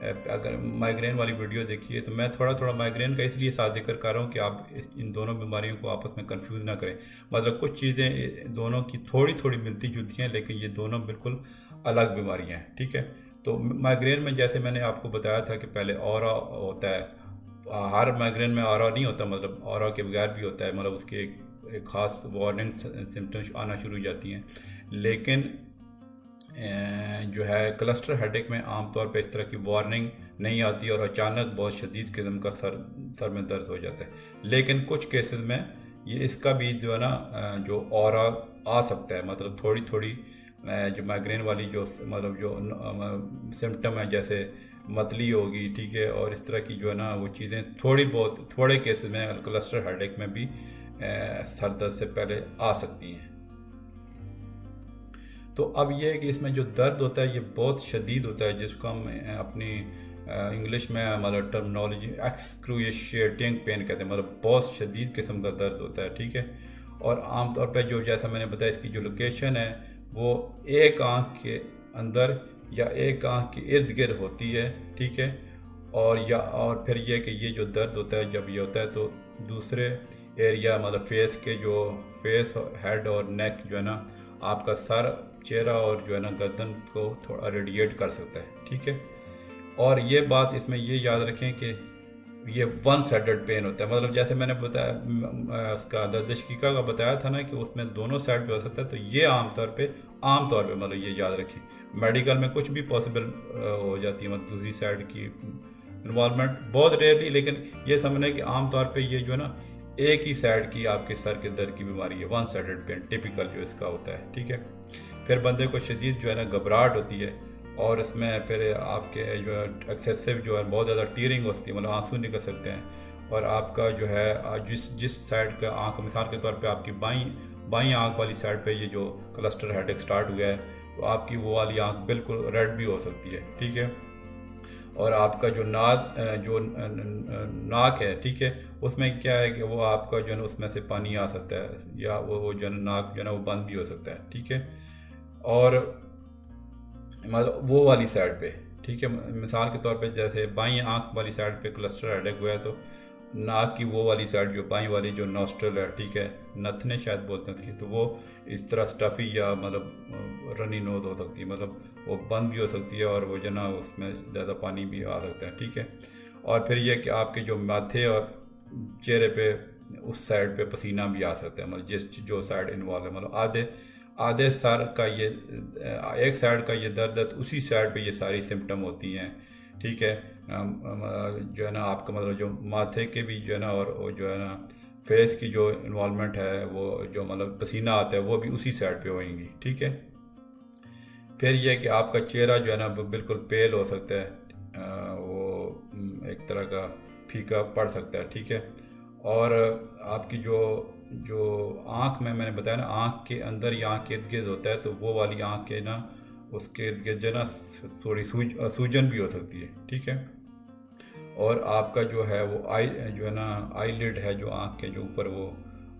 اگر مائیگرین والی ویڈیو دیکھیے تو میں تھوڑا تھوڑا مائیگرین کا اس لیے ساتھ ذکر کر رہا ہوں کہ آپ ان دونوں بیماریوں کو آپس میں کنفیوز نہ کریں. مطلب کچھ چیزیں دونوں کی تھوڑی تھوڑی ملتی جلتی ہیں لیکن یہ دونوں بالکل الگ بیماریاں ہیں. ٹھیک ہے. تو مائیگرین میں جیسے میں نے آپ کو بتایا تھا کہ پہلے اورا ہوتا ہے. ہر مائیگرین میں اورا نہیں ہوتا, مطلب اورا کے بغیر بھی ہوتا ہے, مطلب اس کے ایک خاص وارننگ سمٹمز آنا شروع ہو جاتی ہیں. لیکن جو ہے کلسٹر ہیڈیک میں عام طور پہ اس طرح کی وارننگ نہیں آتی اور اچانک بہت شدید قسم کا سر میں درد ہو جاتا ہے. لیکن کچھ کیسز میں یہ اس کا بھی جو ہے نا جو اورا آ سکتا ہے, مطلب تھوڑی تھوڑی جو مائیگرین والی جو مطلب جو سمٹم ہے جیسے متلی ہوگی, ٹھیک ہے, اور اس طرح کی جو ہے نا وہ چیزیں تھوڑی بہت تھوڑے کیسز میں کلسٹر ہیڈیک میں بھی سر درد سے پہلے آ سکتی ہیں. تو اب یہ ہے کہ اس میں جو درد ہوتا ہے یہ بہت شدید ہوتا ہے, جس کو ہم اپنی انگلش میں مطلب ٹرمنالوجی ایکسکروشیٹنگ پین کہتے ہیں, مطلب بہت شدید قسم کا درد ہوتا ہے. ٹھیک ہے. اور عام طور پہ جو جیسا میں نے بتایا اس کی جو لوکیشن ہے وہ ایک آنکھ کے اندر یا ایک آنکھ کے ارد گرد ہوتی ہے. ٹھیک ہے. اور پھر یہ کہ یہ جو درد ہوتا ہے جب یہ ہوتا ہے تو دوسرے ایریا مطلب فیس کے جو فیس ہیڈ اور نیک جو ہے نا آپ کا سر, چہرہ اور جو ہے نا گردن کو تھوڑا ریڈیٹ کر سکتا ہے. ٹھیک ہے. اور یہ بات اس میں یہ یاد رکھیں کہ یہ ون سائڈڈ پین ہوتا ہے, مطلب جیسے میں نے بتایا اس کا درد شقیقہ کا بتایا تھا نا کہ اس میں دونوں سائڈ پہ ہو سکتا ہے. تو یہ عام طور پہ مطلب یہ یاد رکھیں, میڈیکل میں کچھ بھی پاسبل ہو جاتی ہے, مطلب دوسری سائڈ کی انوالومنٹ بہت ریئرلی, لیکن یہ سمجھیں کہ عام طور پہ یہ جو ہے نا ایک ہی سائڈ کی آپ کے سر کے درد کی بیماری ہے, ون سائڈڈ پین ٹپیکل جو اس کا ہوتا ہے. ٹھیک ہے. پھر بندے کو شدید جو ہے نا گھبراہٹ ہوتی ہے اور اس میں پھر آپ کے جو ہے ایکسیسو جو ہے بہت زیادہ ٹیئرنگ ہوتی ہے, مطلب آنسو نکل سکتے ہیں. اور آپ کا جو ہے جس سائڈ کا آنکھ, مثال کے طور پہ آپ کی بائیں آنکھ والی سائڈ پہ یہ جو کلسٹر ہیڈیک سٹارٹ ہوا ہے تو آپ کی وہ والی آنکھ بالکل ریڈ بھی ہو سکتی ہے. ٹھیک ہے. اور آپ کا جو ناک ہے, ٹھیک ہے, اس میں کیا ہے کہ وہ آپ کا جو ہے نا اس میں سے پانی آ سکتا ہے یا وہ جو ہے نا ناک جو ہے نا وہ بند بھی ہو سکتا ہے. ٹھیک ہے. اور مطلب وہ والی سائڈ پہ, ٹھیک ہے, مثال کے طور پہ جیسے بائیں آنکھ والی سائڈ پہ کلسٹر ہیڈیک ہوا ہے تو ناک کی وہ والی سائڈ جو بائیں والی جو نوسٹرل ہے, ٹھیک ہے, نتھنے شاید بولتے ہیں تو وہ اس طرح سٹفی یا مطلب رنی نوز ہو سکتی ہے, مطلب وہ بند بھی ہو سکتی ہے اور وہ جو نا اس میں زیادہ پانی بھی آ سکتا ہے. ٹھیک ہے. اور پھر یہ کہ آپ کے جو ماتھے اور چہرے پہ اس سائڈ پہ پسینہ بھی آ سکتا ہے, مطلب جو سائڈ انوالو ہے, مطلب آدھے سر کا یہ ایک سائڈ کا یہ درد ہے تو اسی سائڈ پہ یہ ساری سمٹم ہوتی ہیں. ٹھیک ہے. جو ہے نا آپ کا مطلب جو ماتھے کے بھی جو ہے نا اور وہ جو ہے نا فیس کی جو انوالومنٹ ہے وہ جو مطلب پسینہ آتا ہے وہ بھی اسی سائڈ پہ ہوئیں گی. ٹھیک ہے. پھر یہ کہ آپ کا چہرہ جو ہے نا بالکل پیل ہو سکتا ہے, وہ ایک طرح کا پھیکا پڑ سکتا ہے. ٹھیک ہے. اور آپ کی جو آنکھ میں نے بتایا نا آنکھ کے اندر یا آنکھ کے ارد گرد ہوتا ہے تو وہ والی آنکھ کے نا اس کے ارد گرد جو ہے نا تھوڑی سوجن بھی ہو سکتی ہے. ٹھیک ہے. اور آپ کا جو ہے وہ جو ہے نا آئی لڈ ہے, جو آنکھ کے جو اوپر وہ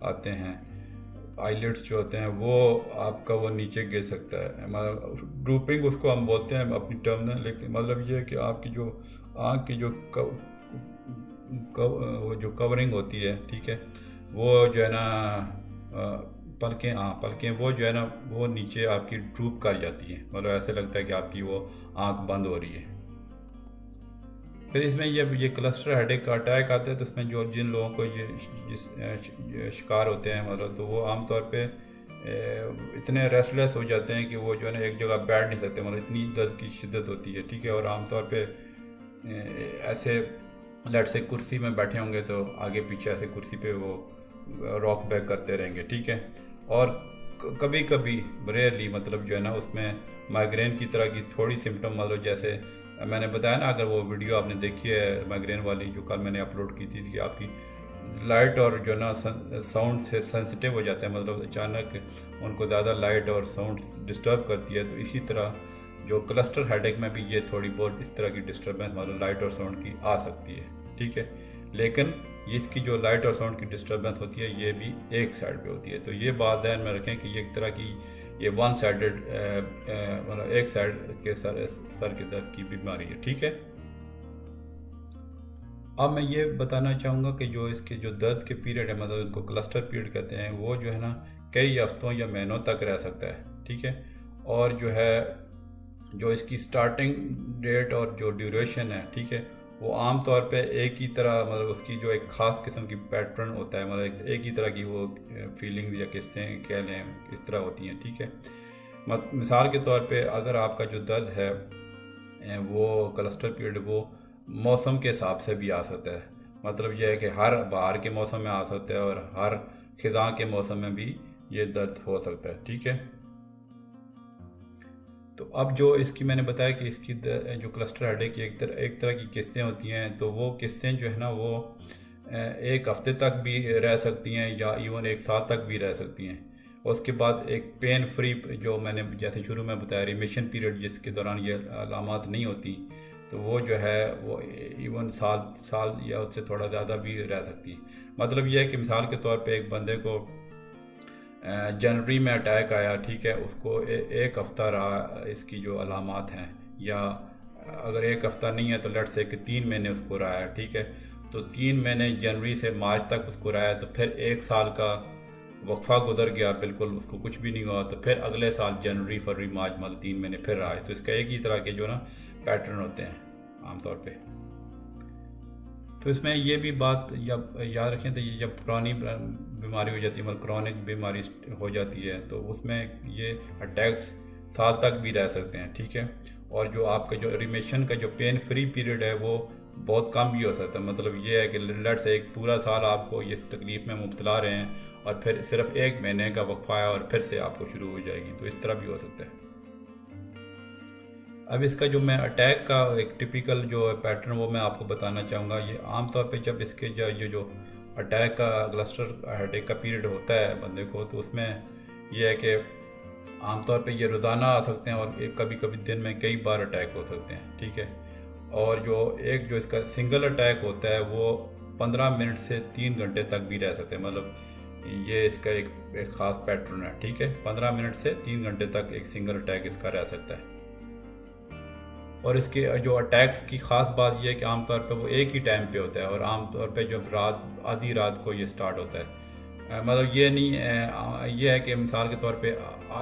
آتے ہیں آئی لڈس جو ہوتے ہیں وہ آپ کا وہ نیچے گر سکتا ہے, مطلب ڈروپنگ اس کو ہم بولتے ہیں اپنی ٹرم میں, لیکن مطلب یہ ہے کہ آپ کی جو آنکھ کی جو کورنگ ہوتی ہے, ٹھیک ہے, وہ جو ہے نا پلکیں وہ جو ہے نا وہ نیچے آپ کی ڈروپ کر جاتی ہیں, مطلب ایسے لگتا ہے کہ آپ کی وہ آنکھ بند ہو رہی ہے. پھر اس میں یہ کلسٹر ہیڈیک کا اٹیک آتا ہے تو اس میں جن لوگوں کو یہ شکار ہوتے ہیں مطلب تو وہ عام طور پہ اتنے ریسٹلیس ہو جاتے ہیں کہ وہ جو ہے نا ایک جگہ بیٹھ نہیں سکتے, مطلب اتنی درد کی شدت ہوتی ہے. ٹھیک ہے. اور عام طور پہ ایسے لیٹ سے کرسی میں بیٹھے ہوں گے تو آگے پیچھے ایسے کرسی پہ وہ راک بیک کرتے رہیں گے. ٹھیک ہے. اور کبھی کبھی ریئرلی مطلب جو ہے نا اس میں مائیگرین کی طرح کی تھوڑی سمٹم, مطلب جیسے میں نے بتایا نا اگر وہ ویڈیو آپ نے دیکھی ہے مائیگرین والی جو کل میں نے اپلوڈ کی تھی کہ آپ کی لائٹ اور جو ہے نا ساؤنڈ سے سینسٹیو ہو جاتے ہیں, مطلب اچانک ان کو زیادہ لائٹ اور ساؤنڈ ڈسٹرب کرتی ہے. تو اسی طرح جو کلسٹر ہیڈیک میں بھی یہ تھوڑی بہت اس طرح کی ڈسٹربنس مطلب لائٹ اور ساؤنڈ کی آ سکتی ہے. ٹھیک ہے. لیکن اس کی جو لائٹ اور ساؤنڈ کی ڈسٹربنس ہوتی ہے یہ بھی ایک سائڈ پہ ہوتی ہے. تو یہ بات ذہن میں رکھیں کہ یہ ایک طرح کی یہ ون سائڈڈ مطلب ایک سائڈ کے سر کے درد کی بیماری ہے. ٹھیک ہے. اب میں یہ بتانا چاہوں گا کہ جو اس کے جو درد کے پیریڈ ہے، مطلب ان کو کلسٹر پیریڈ کہتے ہیں، وہ جو ہے نا کئی ہفتوں یا مہینوں تک رہ سکتا ہے، ٹھیک ہے. اور جو ہے جو اس کی سٹارٹنگ ڈیٹ اور جو ڈیوریشن ہے، ٹھیک ہے، وہ عام طور پہ ایک ہی طرح، مطلب اس کی جو ایک خاص قسم کی پیٹرن ہوتا ہے، مطلب ایک ہی طرح کی وہ فیلنگ یا قصے کہہ لیں اس طرح ہوتی ہیں، ٹھیک ہے. مثال کے طور پہ اگر آپ کا جو درد ہے وہ کلسٹر پیریڈ وہ موسم کے حساب سے بھی آ سکتا ہے. مطلب یہ ہے کہ ہر بہار کے موسم میں آ سکتا ہے اور ہر خزاں کے موسم میں بھی یہ درد ہو سکتا ہے، ٹھیک ہے. تو اب جو اس کی میں نے بتایا کہ اس کی جو کلسٹر ہیڈیک کی ایک طرح کی قسطیں ہوتی ہیں، تو وہ قسطیں جو ہے نا وہ ایک ہفتے تک بھی رہ سکتی ہیں یا ایون ایک سال تک بھی رہ سکتی ہیں. اس کے بعد ایک پین فری، جو میں نے جیسے شروع میں بتایا ریمیشن پیریڈ، جس کے دوران یہ علامات نہیں ہوتی، تو وہ جو ہے وہ ایون سال یا اس سے تھوڑا زیادہ بھی رہ سکتی ہے. مطلب یہ ہے کہ مثال کے طور پہ ایک بندے کو جنوری میں اٹیک آیا، ٹھیک ہے، اس کو ایک ہفتہ رہا اس کی جو علامات ہیں، یا اگر ایک ہفتہ نہیں ہے تو لیٹ سے کہ 3 مہینے اس کو رہا ہے، ٹھیک ہے. تو 3 مہینے جنوری سے مارچ تک اس کو رہا ہے، تو پھر ایک سال کا وقفہ گزر گیا، بالکل اس کو کچھ بھی نہیں ہوا، تو پھر اگلے سال جنوری فروری مارچ مطلب 3 مہینے پھر رہا ہے. تو اس کا ایک ہی طرح کے جو نا پیٹرن ہوتے ہیں عام طور پہ. تو اس میں یہ بھی بات یاد رکھیں، تو یہ جب پرانی بیماری ہو جاتی ہے، مطلب کرونک بیماری ہو جاتی ہے، تو اس میں یہ اٹیکس سال تک بھی رہ سکتے ہیں، ٹھیک ہے. اور جو آپ کا جو ریمیشن کا جو پین فری پیریڈ ہے وہ بہت کم بھی ہو سکتا ہے. مطلب یہ ہے کہ لیٹ سے ایک پورا سال آپ کو اس تکلیف میں مبتلا رہے ہیں اور پھر صرف 1 مہینے کا وقفہ ہے اور پھر سے آپ کو شروع ہو جائے گی، تو اس طرح بھی ہو سکتا ہے. اب اس کا جو میں اٹیک کا ایک ٹپیکل جو پیٹرن وہ میں آپ کو بتانا چاہوں گا. یہ عام طور پہ جب اس کے جو اٹیک کا کلسٹر ہیڈیک کا پیریڈ ہوتا ہے بندے کو، تو اس میں یہ ہے کہ عام طور پہ یہ روزانہ آ سکتے ہیں اور کبھی کبھی دن میں کئی بار اٹیک ہو سکتے ہیں، ٹھیک ہے. اور جو اس کا سنگل اٹیک ہوتا ہے وہ 15 منٹ سے 3 گھنٹے تک بھی رہ سکتے ہیں. مطلب یہ اس کا ایک خاص پیٹرن ہے، ٹھیک ہے. 15 منٹ سے 3 گھنٹے تک ایک سنگل اٹیک اس کا رہ سکتا ہے. اور اس کے جو اٹیکس کی خاص بات یہ ہے کہ عام طور پہ وہ ایک ہی ٹائم پہ ہوتا ہے، اور عام طور پہ جب آدھی رات کو یہ سٹارٹ ہوتا ہے. مطلب یہ نہیں، یہ ہے کہ مثال کے طور پہ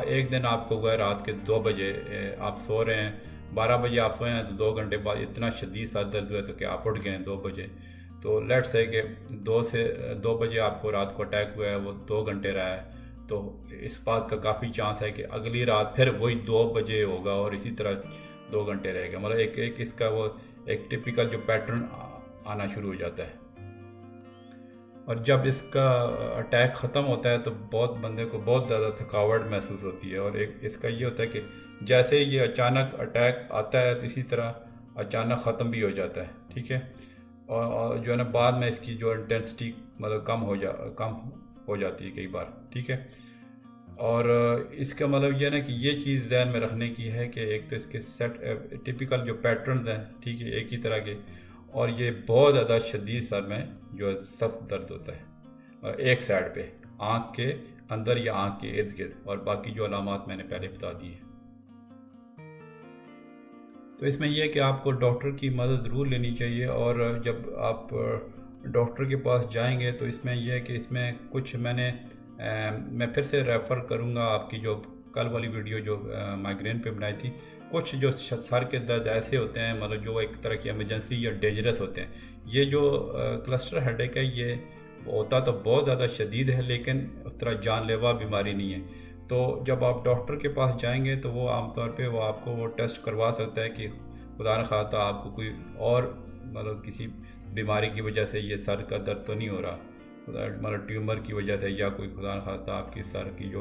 ایک دن آپ کو گئے رات کے 2 بجے آپ سو رہے ہیں، 12 بجے آپ سوئے ہیں، تو 2 گھنٹے بعد اتنا شدید سر درد ہوا تو کہ آپ اٹھ گئے ہیں 2 بجے. تو لیٹس سے کہ 2 بجے آپ کو رات کو اٹیک ہوا ہے، وہ 2 گھنٹے رہا ہے، تو اس بات کا کافی چانس ہے کہ اگلی رات پھر وہی 2 بجے ہوگا اور اسی طرح 2 گھنٹے رہے گا. مطلب ایک اس کا وہ ایک ٹپیکل جو پیٹرن آنا شروع ہو جاتا ہے. اور جب اس کا اٹیک ختم ہوتا ہے تو بندے کو بہت زیادہ تھکاوٹ محسوس ہوتی ہے. اور اس کا یہ ہوتا ہے کہ جیسے یہ اچانک اٹیک آتا ہے تو اسی طرح اچانک ختم بھی ہو جاتا ہے، ٹھیک ہے. اور جو ہے نا بعد میں اس کی جو انٹینسٹی مطلب کم ہو جاتی ہے کئی بار، ٹھیک ہے. اور اس کا مطلب یہ نا کہ یہ چیز ذہن میں رکھنے کی ہے کہ ایک تو اس کے ٹپیکل جو پیٹرنز ہیں، ٹھیک ہے، ایک ہی طرح کے، اور یہ بہت زیادہ شدید سر میں جو سخت درد ہوتا ہے، اور ایک سائڈ پہ آنکھ کے اندر یا آنکھ کے ارد گرد، اور باقی جو علامات میں نے پہلے بتا دی ہیں. تو اس میں یہ ہے کہ آپ کو ڈاکٹر کی مدد ضرور لینی چاہیے. اور جب آپ ڈاکٹر کے پاس جائیں گے تو اس میں یہ ہے کہ اس میں کچھ میں پھر سے ریفر کروں گا آپ کی جو کل والی ویڈیو جو مائگرین پہ بنائی تھی. کچھ جو سر کے درد ایسے ہوتے ہیں مطلب جو ایک طرح کی ایمرجنسی یا ڈینجرس ہوتے ہیں. یہ جو کلسٹر ہیڈیک ہے یہ ہوتا تو بہت زیادہ شدید ہے، لیکن اس طرح جان لیوا بیماری نہیں ہے. تو جب آپ ڈاکٹر کے پاس جائیں گے تو وہ عام طور پہ وہ آپ کو وہ ٹیسٹ کروا سکتا ہے کہ خدا نخواستہ آپ کو کوئی اور مطلب کسی بیماری کی وجہ سے یہ سر کا درد تو نہیں ہو رہا، مطلب ٹیومر کی وجہ سے، یا کوئی خدا نخواستہ آپ کی سر کی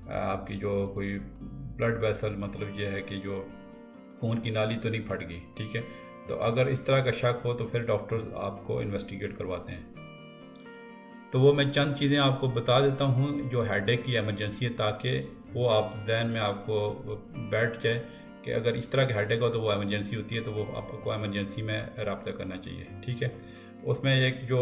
آپ کی جو کوئی بلڈ ویسل، مطلب یہ ہے کہ جو خون کی نالی تو نہیں پھٹ گئی، ٹھیک ہے. تو اگر اس طرح کا شک ہو تو پھر ڈاکٹر آپ کو انویسٹیگیٹ کرواتے ہیں. تو وہ میں چند چیزیں آپ کو بتا دیتا ہوں جو ہیڈیک کی ایمرجنسی ہے، تاکہ وہ آپ ذہن میں آپ کو بیٹھ جائے کہ اگر اس طرح کا ہیڈیک ہو تو وہ ایمرجنسی ہوتی ہے، تو وہ آپ کو ایمرجنسی میں رابطہ کرنا چاہیے، ٹھیک ہے. اس میں ایک جو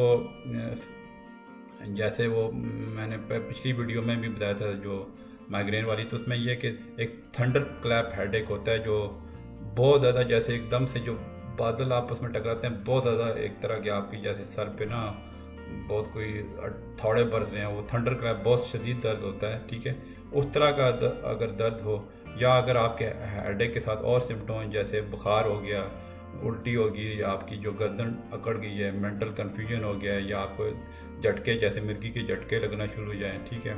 جیسے وہ میں نے پچھلی ویڈیو میں بھی بتایا تھا جو مائگرین والی، تو اس میں یہ کہ ایک تھنڈر کلیپ ہیڈیک ہوتا ہے جو بہت زیادہ جیسے ایک دم سے جو بادل آپس میں ٹکراتے ہیں بہت زیادہ، ایک طرح کے آپ کی جیسے سر پہ نا بہت کوئی تھوڑے برس رہے ہیں، وہ تھنڈر کریپ بہت شدید درد ہوتا ہے، ٹھیک ہے. اس طرح کا اگر درد ہو، یا اگر آپ کے ہیڈ ایک کے ساتھ اور سمٹم جیسے بخار ہو گیا، الٹی ہوگی، یا آپ کی جو گردن اکڑ گئی ہے، مینٹل کنفیوژن ہو گیا ہے، یا آپ کو جھٹکے جیسے مرغی کے جھٹکے لگنا شروع ہو جائیں، ٹھیک ہے،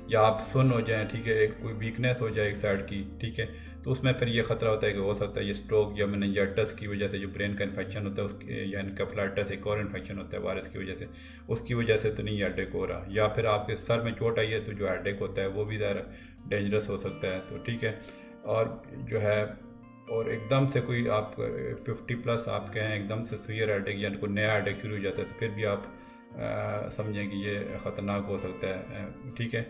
یا آپ سن ہو جائیں، ٹھیک ہے، ایک کوئی ویکنیس ہو جائے ایک سائڈ کی، ٹھیک ہے، تو اس میں پھر یہ خطرہ ہوتا ہے کہ ہو سکتا ہے یہ اسٹروک یا میننجائٹس کی وجہ سے جو برین کا انفیکشن ہوتا ہے اس کے، یا انکیفلائٹس ایک اور انفیکشن ہوتا ہے وائرس کی وجہ سے، اس کی وجہ سے تو نہیں ہیڈ ایک ہو رہا، یا پھر آپ کے سر میں چوٹ آئی ہے تو جو ہیڈ ایک ہوتا ہے وہ بھی ذرا ڈینجرس ہو سکتا ہے. تو ٹھیک ہے، اور جو ہے اور ایک دم سے کوئی آپ 50+ آپ کہیں ایک دم سے سویئر ہیڈ ایک یا کوئی نیا ہیڈ ایک شروع ہو جاتا ہے تو پھر بھی آپ سمجھیں کہ یہ خطرناک ہو سکتا ہے، ٹھیک ہے.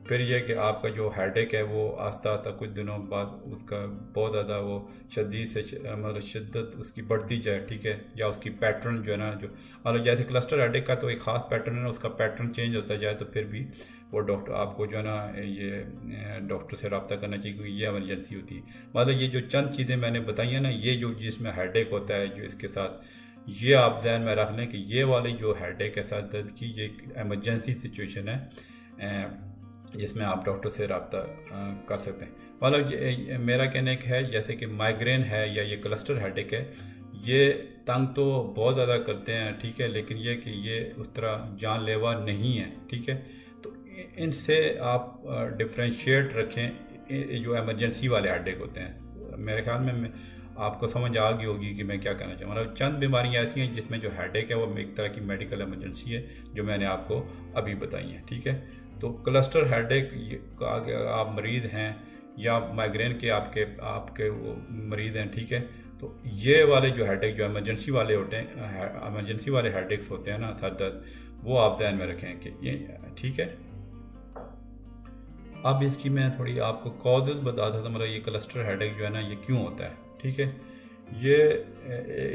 پھر یہ کہ آپ کا جو ہیڈ ایک ہے وہ آہستہ آہستہ کچھ دنوں بعد اس کا بہت زیادہ وہ شدید سے مطلب شدت اس کی بڑھتی جائے، ٹھیک ہے، یا اس کی پیٹرن جو ہے نا، جو مطلب جیسے کلسٹر ہیڈ ایک کا تو ایک خاص پیٹرن ہے نا، اس کا پیٹرن چینج ہوتا جائے تو پھر بھی وہ ڈاکٹر آپ کو جو ہے نا یہ ڈاکٹر سے رابطہ کرنا چاہیے کیونکہ یہ ایمرجنسی ہوتی ہے. مطلب یہ جو چند چیزیں میں نے بتائی ہیں نا، یہ جو جس میں ہیڈ ایک ہوتا ہے جو اس کے ساتھ، یہ آپ ذہن میں رکھ لیں کہ یہ والی جو ہیڈ ایک کے ساتھ درد کی یہ ایک ایمرجنسی سچویشن ہے جس میں آپ ڈاکٹر سے رابطہ کر سکتے ہیں. مطلب میرا کہنے کا ہے جیسے کہ مائگرین ہے یا یہ کلسٹر ہیڈ ایک ہے، یہ تنگ تو بہت زیادہ کرتے ہیں، ٹھیک ہے، لیکن یہ کہ یہ اس طرح جان لیوا نہیں ہے، ٹھیک ہے. تو ان سے آپ ڈفرینشیٹ رکھیں جو ایمرجنسی والے ہیڈ ایک ہوتے ہیں. میرے خیال میں آپ کو سمجھ آ گئی ہوگی کہ میں کیا کہنا چاہوں. مطلب چند بیماریاں ایسی ہیں جس میں جو ہیڈ ایک ہے وہ ایک طرح کی میڈیکل ایمرجنسی ہے جو میں نے آپ کو ابھی بتائی ہیں، ٹھیک ہے. تو کلسٹر ہیڈ ایک کا آپ مریض ہیں یا مائگرین کے آپ کے وہ مریض ہیں، ٹھیک ہے، تو یہ والے جو ہیڈ ایک جو ایمرجنسی والے ہوتے ہیں، ایمرجنسی والے ہیڈ ایکس ہوتے ہیں نا، سر درد، وہ آپ ذہن میں رکھیں کہ یہ ٹھیک ہے. اب اس کی میں تھوڑی آپ کو کازز بتا دیتا ہوں. مطلب یہ کلسٹر ہیڈ ایک جو ہے نا یہ کیوں ہوتا ہے، ٹھیک ہے. یہ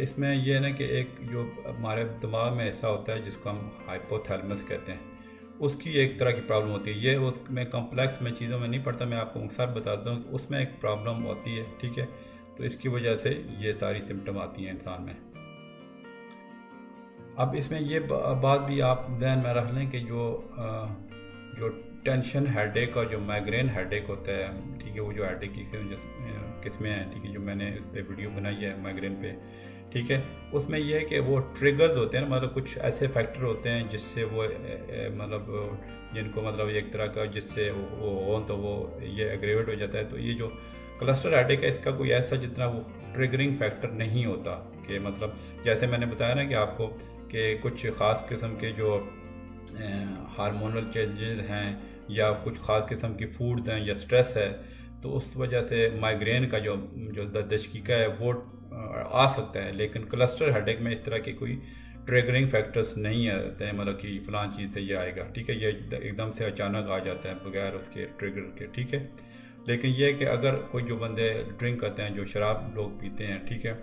اس میں یہ ہے نا کہ ایک جو ہمارے دماغ میں ایسا ہوتا ہے جس کو ہم ہائپوتھیلمس کہتے ہیں، اس کی ایک طرح کی پرابلم ہوتی ہے. یہ اس میں کمپلیکس میں چیزوں میں نہیں پڑتا، میں آپ کو مختصر بتاتا ہوں کہ اس میں ایک پرابلم ہوتی ہے، ٹھیک ہے. تو اس کی وجہ سے یہ ساری سمٹم آتی ہیں انسان میں. اب اس میں یہ بات بھی آپ ذہن میں رکھ لیں کہ جو ٹینشن ہیڈ ایک اور جو مائگرین ہیڈ ایک ہوتا ہے، ٹھیک ہے، وہ جو ہیڈ ایک کی قسمیں ہیں، ٹھیک ہے، جو میں نے اس پہ ویڈیو بنائی ہے مائگرین پہ، ٹھیک ہے، اس میں یہ ہے کہ وہ ٹریگرز ہوتے ہیں نا، مطلب کچھ ایسے فیکٹر ہوتے ہیں جس سے وہ مطلب جن کو مطلب ایک طرح کا جس سے وہ ہو تو وہ یہ ایگریویٹ ہو جاتا ہے. تو یہ جو کلسٹر ہیڈ ایک ہے اس کا کوئی ایسا جتنا وہ ٹریگرنگ فیکٹر نہیں ہوتا کہ مطلب جیسے میں نے بتایا نا کہ آپ کو کہ کچھ خاص قسم کے جو ہارمونل چینجز ہیں یا کچھ خاص قسم کی فوڈز ہیں یا سٹریس ہے، تو اس وجہ سے مائگرین کا جو دردشکیکا ہے وہ آ سکتا ہے. لیکن کلسٹر ہیڈ ایک میں اس طرح کے کوئی ٹریگرنگ فیکٹرز نہیں آتے ہیں، مطلب کہ فلاں چیز سے یہ آئے گا، ٹھیک ہے، یہ ایک دم سے اچانک آ جاتا ہے بغیر اس کے ٹریگر کے، ٹھیک ہے. لیکن یہ کہ اگر کوئی جو بندے ڈرنک کرتے ہیں، جو شراب لوگ پیتے ہیں، ٹھیک ہے،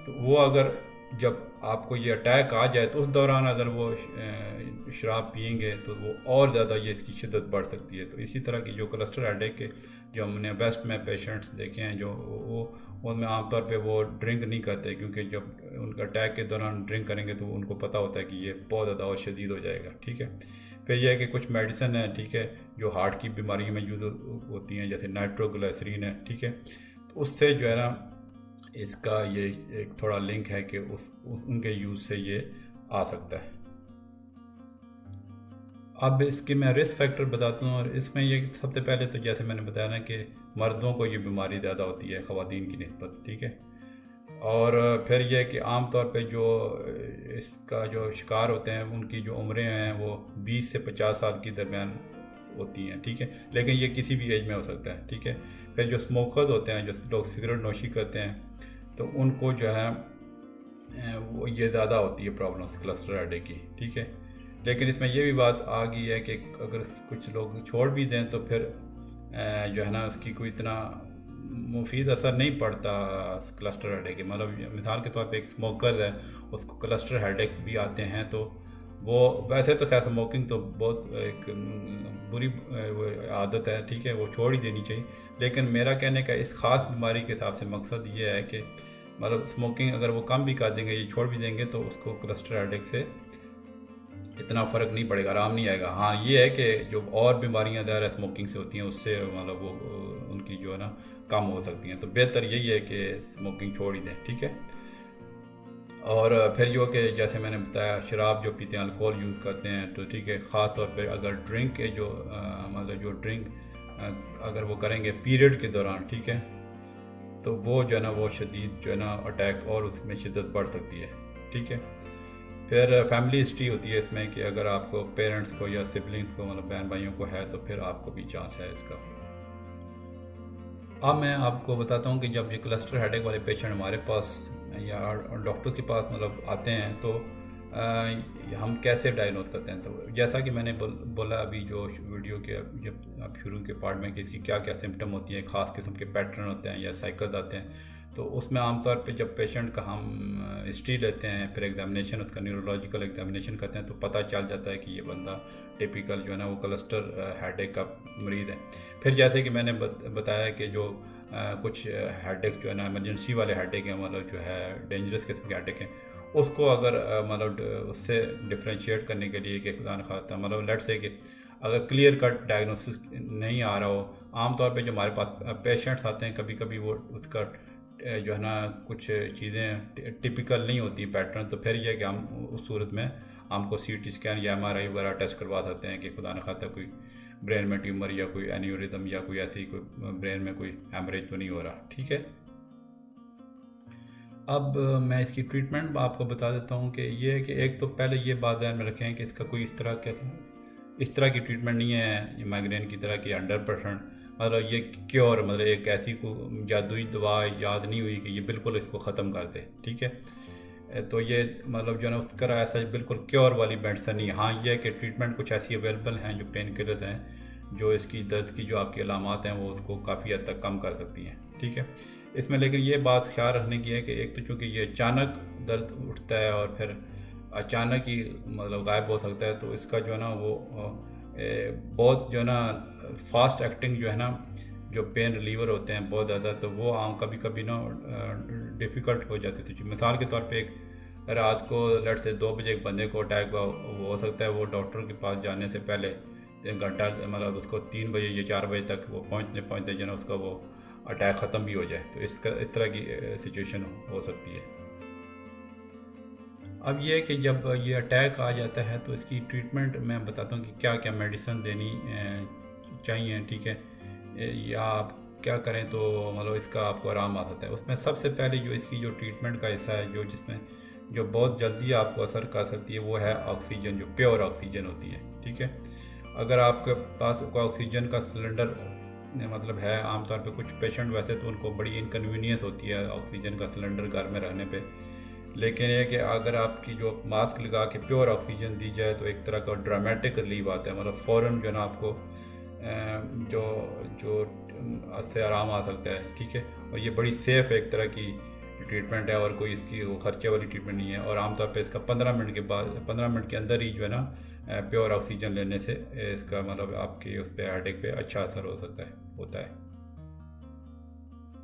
تو وہ اگر جب آپ کو یہ اٹیک آ جائے تو اس دوران اگر وہ شراب پئیں گے تو وہ اور زیادہ یہ اس کی شدت بڑھ سکتی ہے. تو اسی طرح کی جو کلسٹر ہیڈ ایک کے جو ہم نے ویسٹ میں پیشنٹس دیکھے ہیں جو وہ ان میں عام طور پہ وہ ڈرنک نہیں کرتے، کیونکہ جب ان کا اٹیک کے دوران ڈرنک کریں گے تو ان کو پتہ ہوتا ہے کہ یہ بہت زیادہ اور شدید ہو جائے گا، ٹھیک ہے. پھر یہ ہے کہ کچھ میڈیسن ہیں، ٹھیک ہے، جو ہارٹ کی بیماری میں یوز ہوتی ہیں جیسے نائٹروگلیسرین ہے، ٹھیک ہے. تو اس سے جو ہے نا اس کا یہ ایک تھوڑا لنک ہے کہ ان کے یوز سے یہ آ سکتا ہے. اب اس کے میں رسک فیکٹر بتاتا ہوں، اور اس میں یہ سب سے پہلے تو جیسے میں نے بتایا نا کہ مردوں کو یہ بیماری زیادہ ہوتی ہے خواتین کی نسبت، ٹھیک ہے. اور پھر یہ کہ عام طور پہ جو اس کا جو شکار ہوتے ہیں ان کی جو عمریں ہیں وہ 20 سے 50 سال کی درمیان ہوتی ہیں، ٹھیک ہے، لیکن یہ کسی بھی ایج میں ہو سکتا ہے، ٹھیک ہے. پھر جو اسموکرز ہوتے ہیں، جو لوگ سگریٹ نوشی کرتے ہیں، تو ان کو جو ہے وہ یہ زیادہ ہوتی ہے پرابلمس کلسٹر ہیڈ ایک کی، ٹھیک ہے. لیکن اس میں یہ بھی بات آ گئی ہے کہ اگر کچھ لوگ چھوڑ بھی دیں تو پھر جو ہے نا اس کی کوئی اتنا مفید اثر نہیں پڑتا کلسٹر ہیڈ ایک. مطلب مثال کے طور پہ ایک اسموکر ہے، اس کو کلسٹر ہیڈ ایک بھی آتے ہیں، تو وہ ویسے تو خیر اسموکنگ تو بہت ایک بری عادت ہے، ٹھیک ہے، وہ چھوڑ ہی دینی چاہیے. لیکن میرا کہنے کا اس خاص بیماری کے حساب سے مقصد یہ ہے کہ مطلب اسموکنگ اگر وہ کم بھی کر دیں گے، یہ چھوڑ بھی دیں گے، تو اس کو کلسٹر ہیڈ ایک سے اتنا فرق نہیں پڑے گا، آرام نہیں آئے گا۔ ہاں یہ ہے کہ جو اور بیماریاں ظاہر ہے اسموکنگ سے ہوتی ہیں، اس سے مطلب وہ ان کی جو ہے نا کم ہو سکتی ہیں، تو بہتر یہی ہے کہ اسموکنگ چھوڑ ہی دیں، ٹھیک ہے۔ اور پھر جو کہ جیسے میں نے بتایا، شراب جو پیتے ہیں، الکوہول یوز کرتے ہیں، تو ٹھیک ہے، خاص طور پہ اگر ڈرنک کے جو مطلب جو ڈرنک اگر وہ کریں گے پیریڈ کے دوران، ٹھیک ہے، تو وہ جو ہے نا وہ شدید جو ہے نا اٹیک اور اس میں شدت بڑھ سکتی ہے، ٹھیک ہے۔ پھر فیملی ہسٹری ہوتی ہے اس میں، کہ اگر آپ کو پیرنٹس کو یا سبلنگس کو مطلب بہن بھائیوں کو ہے، تو پھر آپ کو بھی چانس ہے اس کا۔ اب میں آپ کو بتاتا ہوں کہ جب یہ کلسٹر ہیڈ ایک والے پیشنٹ ہمارے پاس یا ڈاکٹر کے پاس مطلب آتے ہیں، تو ہم کیسے ڈائگنوز کرتے ہیں۔ تو جیسا کہ میں نے بولا ابھی جو ویڈیو کے جب آپ شروع کے پارٹ میں، کہ اس کی کیا کیا سمٹم ہوتی ہیں، خاص قسم کے پیٹرن ہوتے ہیں یا سائیکلز آتے ہیں، تو اس میں عام طور پہ جب پیشنٹ کا ہم ہسٹری لیتے ہیں، پھر ایگزامینیشن اس کا نیورولوجیکل ایگزامینیشن کرتے ہیں، تو پتہ چل جاتا ہے کہ یہ بندہ ٹیپیکل جو ہے نا وہ کلسٹر ہیڈ ایک کا مریض ہے۔ پھر جیسے کہ میں نے بتایا کہ جو کچھ ہیڈ ایک جو ہے نا ایمرجنسی والے ہیڈ ایک ہیں، مطلب جو ہے ڈینجرس قسم کے ہیڈ ایک ہیں، اس کو اگر مطلب اس سے ڈفرینشیٹ کرنے کے لیے کہ خدا نخواستہ مطلب لیٹ سے کہ اگر کلیئر کٹ ڈائگنوسس نہیں آ رہا ہو، عام طور پہ جو ہمارے پاس پیشنٹس آتے ہیں، کبھی کبھی وہ اس کا جو ہے نا کچھ چیزیں ٹپیکل نہیں ہوتی پیٹرن، تو پھر یہ کہ ہم اس صورت میں ہم کو سی ٹی اسکین یا MRI وغیرہ ٹیسٹ کروا سکتے ہیں کہ خدا نخواستہ کوئی برین میں ٹیومر یا کوئی اینیورزم یا کوئی ایسی کوئی برین میں کوئی ہیمریج تو نہیں ہو رہا، ٹھیک ہے۔ اب میں اس کی ٹریٹمنٹ آپ کو بتا دیتا ہوں کہ یہ ہے کہ ایک تو پہلے یہ بات ذہن میں رکھیں کہ اس کا کوئی اس طرح کی ٹریٹمنٹ نہیں ہے مائگرین کی طرح کہ 100% مطلب یہ کیور، مطلب ایک ایسی کو جادوئی دوا یاد نہیں ہوئی کہ یہ بالکل اس کو ختم کر دے، ٹھیک ہے۔ تو یہ مطلب جو ہے نا اس طرح ایسا بالکل کیور والی میڈیسن نہیں ہے۔ ہاں یہ ہے کہ ٹریٹمنٹ کچھ ایسی اویلیبل ہیں جو پین کلرز ہیں، جو اس کی درد کی جو آپ کی علامات ہیں وہ اس کو کافی حد تک کم کر سکتی ہیں، ٹھیک ہے۔ اس میں لیکن یہ بات خیال رکھنے کی ہے کہ ایک تو چونکہ یہ اچانک درد اٹھتا ہے اور پھر اچانک ہی مطلب غائب ہو سکتا ہے، تو اس کا جو ہے نا وہ بہت جو ہے نا فاسٹ ایکٹنگ جو ہے نا جو پین ریلیور ہوتے ہیں بہت زیادہ، تو وہ عام کبھی کبھی نا ڈیفیکلٹ ہو جاتی تھی۔ مثال کے طور پہ ایک رات کو لیٹ سے 2 بجے ایک بندے کو اٹیک ہو سکتا ہے، وہ ڈاکٹر کے پاس جانے سے پہلے 3 گھنٹہ مطلب اس کو 3 بجے یا 4 بجے تک وہ پہنچتے جو ہے نا اس کا وہ اٹیک ختم بھی ہو جائے، تو اس طرح کی سچویشن ہو سکتی ہے۔ اب یہ ہے کہ جب یہ اٹیک آ جاتا ہے تو اس کی ٹریٹمنٹ میں بتاتا ہوں کہ کیا کیا میڈیسن دینی چاہیے، ٹھیک ہے، یا آپ کیا کریں تو مطلب اس کا آپ کو آرام آ سکتا ہے۔ اس میں سب سے پہلے جو اس کی جو ٹریٹمنٹ کا حصہ ہے جس میں جو بہت جلدی آپ کو اثر کر سکتی ہے، وہ ہے آکسیجن، جو پیور آکسیجن ہوتی ہے، ٹھیک ہے۔ اگر آپ کے پاس کوئی آکسیجن کا سلنڈر مطلب ہے، عام طور پہ کچھ پیشنٹ ویسے تو ان کو بڑی انکنوینئنس ہوتی ہے آکسیجن کا سلنڈر گھر میں رہنے پہ، لیکن یہ کہ اگر آپ کی جو ماسک لگا کے پیور آکسیجن دی جائے تو ایک طرح کا ڈرامیٹک ریلیف آتا ہے، مطلب فوراً جو ہے نا آپ کو جو اس سے آرام آ سکتا ہے، ٹھیک ہے۔ اور یہ بڑی سیف ایک طرح کی ٹریٹمنٹ ہے، اور کوئی اس کی خرچے والی ٹریٹمنٹ نہیں ہے، اور عام طور پہ اس کا 15 منٹ کے اندر ہی جو ہے نا پیور آکسیجن لینے سے اس کا مطلب آپ کی اس پہ ہارٹ اٹیک پہ اچھا اثر ہوتا ہے۔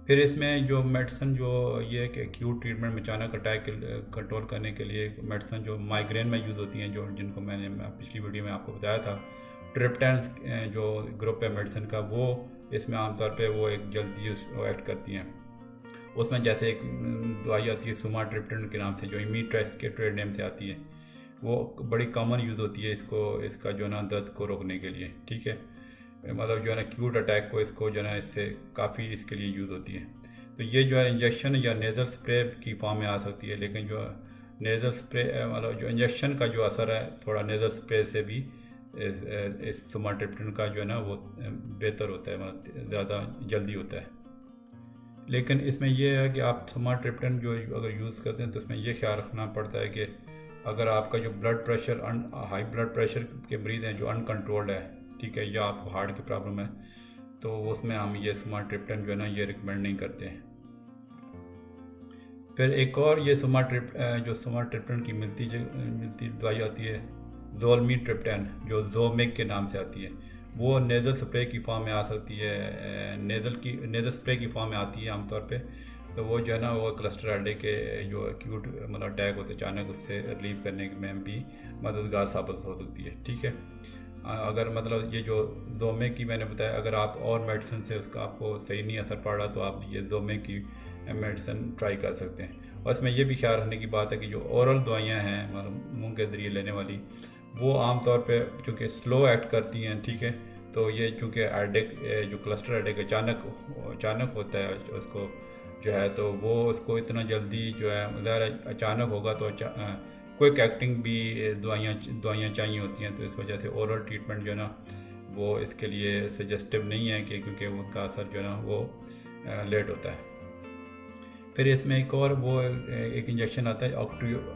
پھر اس میں جو میڈیسن جو یہ ہے کہ ایکیوٹ ٹریٹمنٹ میں اچانک اٹیک کنٹرول کرنے کے لیے میڈیسن جو مائگرین میں یوز ہوتی ہیں، جن کو میں نے پچھلی ویڈیو میں آپ کو بتایا تھا، ٹرپٹینس جو گروپ ہے میڈیسن کا، وہ اس میں عام طور پہ وہ ایک جلدی ایکٹ کرتی ہیں۔ اس میں جیسے ایک دوائی آتی ہے سوما ٹرپٹن کے نام سے، جو امیٹریس کے ٹریڈ نیم سے آتی ہے، وہ بڑی کامن یوز ہوتی ہے اس کا جو ہے نا درد کو روکنے کے لیے، ٹھیک ہے، مطلب جو ہے نا ایکیوٹ اٹیک کو اس کو جو ہے نا اس سے کافی اس کے لیے یوز ہوتی ہے۔ تو یہ جو ہے انجیکشن یا نیزل سپرے کی فارم میں آ سکتی ہے، لیکن جو نیزل سپرے مطلب جو انجیکشن کا جو اثر ہے تھوڑا نیزل سپرے سے بھی اس سوماٹرپٹن کا جو ہے نا وہ بہتر ہوتا ہے، مطلب زیادہ جلدی ہوتا ہے۔ لیکن اس میں یہ ہے کہ آپ سوماٹرپٹن جو اگر یوز کرتے ہیں تو اس میں یہ خیال رکھنا پڑتا ہے کہ اگر آپ کا جو blood pressure high blood pressure کے مریض ہیں جو ان کنٹرولڈ ہے، ٹھیک ہے، یا آپ کو ہارٹ کی پرابلم ہے، تو اس میں ہم یہ سوماٹرپٹن جو ہے نا یہ ریکمینڈ نہیں کرتے ہیں۔ پھر ایک اور یہ جو سوماٹرپٹن کی ملتی دوائی آتی ہے زولمیٹرپٹن، جو زومک کے نام سے آتی ہے، وہ نیزل سپرے کی فارم میں آ سکتی ہے، نیزل سپرے کی فارم میں آتی ہے عام طور پہ، تو وہ جو ہے نا وہ کلسٹر ہیڈیک کے جو ایکیوٹ مطلب اٹیک ہوتے اچانک اس سے ریلیو کرنے میں بھی مددگار ثابت ہو سکتی ہے، ٹھیک ہے۔ اگر مطلب یہ جو زومے کی میں نے بتایا، اگر آپ اور میڈیسن سے اس کا آپ کو صحیح نہیں اثر پڑ رہا تو آپ یہ زومے کی میڈیسن ٹرائی کر سکتے ہیں۔ اور اس میں یہ بھی خیال رکھنے کی بات ہے کہ جو اورل دوائیاں ہیں مطلب منہ کے ذریعے لینے والی، وہ عام طور پہ چونکہ سلو ایکٹ کرتی ہیں، ٹھیک ہے، تو یہ چونکہ ہیڈیک جو کلسٹر ہیڈیک اچانک ہوتا ہے اس کو جو ہے، تو وہ اس کو اتنا جلدی جو ہے ظاہر اچانک ہوگا تو کوئک ایکٹنگ بھی دوائیاں چاہیے ہوتی ہیں، تو اس وجہ سے اورل ٹریٹمنٹ جو ہے نا وہ اس کے لیے سجسٹیو نہیں ہے کہ کیونکہ ان کا اثر جو ہے نا وہ لیٹ ہوتا ہے۔ پھر اس میں ایک اور وہ ایک انجیکشن آتا ہے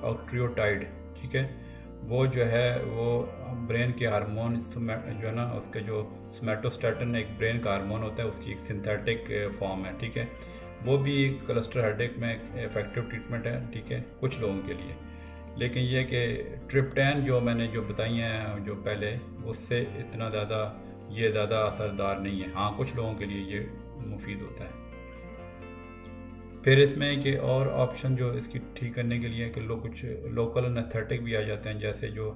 آکٹریوٹائڈ، ٹھیک ہے، وہ جو ہے وہ برین کے ہارمون جو ہے نا اس کے جو سمیٹوسٹیٹن ایک برین کا ہارمون ہوتا ہے، اس کی ایک سنتھیٹک فارم ہے، ٹھیک ہے، وہ بھی کلسٹر ہیڈیک میں افیکٹو ٹریٹمنٹ ہے، ٹھیک ہے، کچھ لوگوں کے لیے۔ لیکن یہ کہ ٹرپٹین جو میں نے جو بتائی ہیں جو پہلے، اس سے اتنا زیادہ اثردار نہیں ہے، ہاں کچھ لوگوں کے لیے یہ مفید ہوتا ہے۔ پھر اس میں کہ اور آپشن جو اس کی ٹھیک کرنے کے لیے کہ کچھ لوکل انستھیٹک بھی آ جاتے ہیں، جیسے جو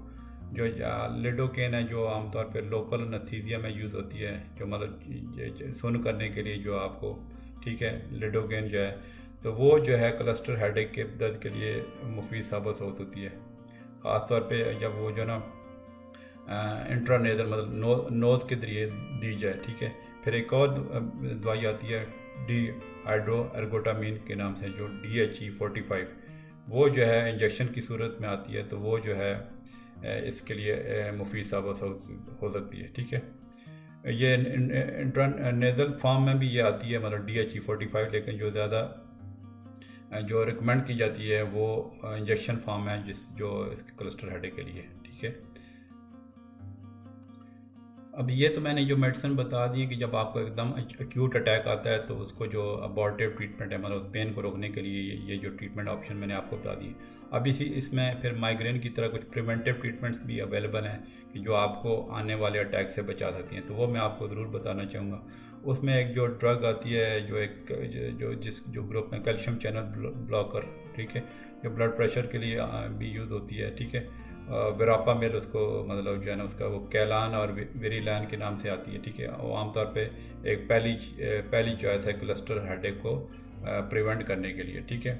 لیڈوکین ہے جو عام طور پہ لوکل انستھیزیا میں یوز ہوتی ہے، جو مطلب سن کرنے کے لیے جو آپ کو، ٹھیک ہے، لیڈوکین جو ہے، تو وہ جو ہے کلسٹر ہیڈیک کے درد کے لیے مفید ثابت ہو سکتی ہے، خاص طور پہ جب وہ جو نا انٹرانیزل مطلب نوز کے ذریعے دی جائے، ٹھیک ہے۔ پھر ایک اور دوائی آتی ہے ڈی ہائیڈرو ارگوٹامین کے نام سے، جو DHE45، وہ جو ہے انجیکشن کی صورت میں آتی ہے، تو وہ جو ہے اس کے لیے مفید ثابت ہو سکتی ہے، ٹھیک ہے۔ یہ انٹرانیزل فارم میں بھی یہ آتی ہے مطلب DHE45، لیکن جو زیادہ جو ریکمینڈ کی جاتی ہے وہ انجیکشن فارم ہے جو اس کے کلسٹر ہیڈیک کے لیے، ٹھیک ہے۔ اب یہ تو میں نے جو میڈیسن بتا دی کہ جب آپ کو ایک دم ایکیوٹ اٹیک آتا ہے تو اس کو جو ابورٹیو ٹریٹمنٹ ہے مطلب پین کو روکنے کے لیے یہ جو ٹریٹمنٹ آپشن میں نے آپ کو بتا دی۔ اب اس میں پھر مائیگرین کی طرح کچھ پریونٹیو ٹریٹمنٹس بھی اویلیبل ہیں کہ جو آپ کو آنے والے اٹیک سے بچا سکتی ہیں، تو وہ میں آپ کو ضرور بتانا چاہوں گا۔ اس میں ایک جو ڈرگ آتی ہے جو گروپ میں کیلشیم چینل بلاکر، ٹھیک ہے، جو بلڈ پریشر کے لیے بھی یوز ہوتی ہے، ٹھیک ہے، وراپا میل اس کو مطلب جو ہے نا اس کا وہ کیلان اور ویریلان کے نام سے آتی ہے، ٹھیک ہے، وہ عام طور پہ ایک پہلی چوائس ہے کلسٹر ہیڈیک کو پریونٹ کرنے کے لیے، ٹھیک ہے۔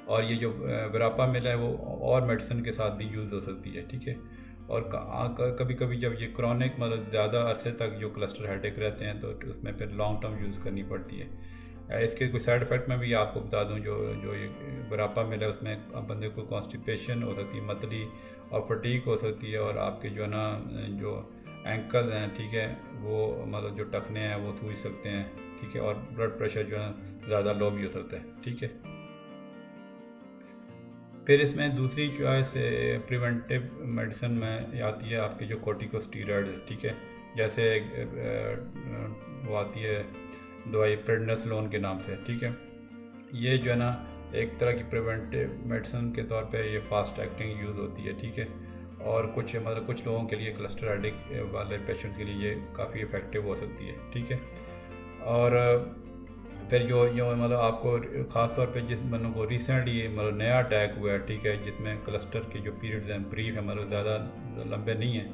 اور یہ جو وراپا میل ہے وہ اور میڈیسن کے ساتھ بھی یوز ہو سکتی ہے، ٹھیک ہے۔ اور کبھی کبھی جب یہ کرونک مطلب زیادہ عرصے تک جو کلسٹر ہیڈیک رہتے ہیں تو اس میں پھر لانگ ٹرم یوز کرنی پڑتی ہے۔ اس کے کوئی سائڈ افیکٹ میں بھی آپ کو بتا دوں، جو یہ وراپا میل ہے اس میں بندے کو کانسٹیپیشن ہو سکتی ہے، متلی اور فٹیک ہو سکتی ہے، اور آپ کے جو ہے نا جو اینکل ہیں، ٹھیک ہے، وہ مطلب جو ٹخنے ہیں وہ سوج سکتے ہیں، ٹھیک ہے، اور بلڈ پریشر جو ہے زیادہ لو بھی ہو سکتا ہے، ٹھیک ہے۔ پھر اس میں دوسری چوائس پریونٹیو میڈیسن میں آتی ہے آپ کے جو کورٹیکوسٹیرائڈ، ٹھیک ہے، جیسے وہ آتی ہے دوائی پریڈنسلون کے نام سے، ٹھیک ہے۔ یہ جو ہے نا ایک طرح کی پریونٹیو میڈیسن کے طور پہ یہ فاسٹ ایکٹنگ یوز ہوتی ہے، ٹھیک ہے، اور کچھ لوگوں کے لیے کلسٹر ہیڈیک والے پیشنٹس کے لیے یہ کافی افیکٹو ہو سکتی ہے، ٹھیک ہے۔ اور پھر جو مطلب آپ کو خاص طور پہ جس بندوں کو ریسنٹلی مطلب نیا اٹیک ہوا ہے، ٹھیک ہے، جس میں کلسٹر کے جو پیریڈز ہیں بریف ہیں، مطلب زیادہ لمبے نہیں ہیں،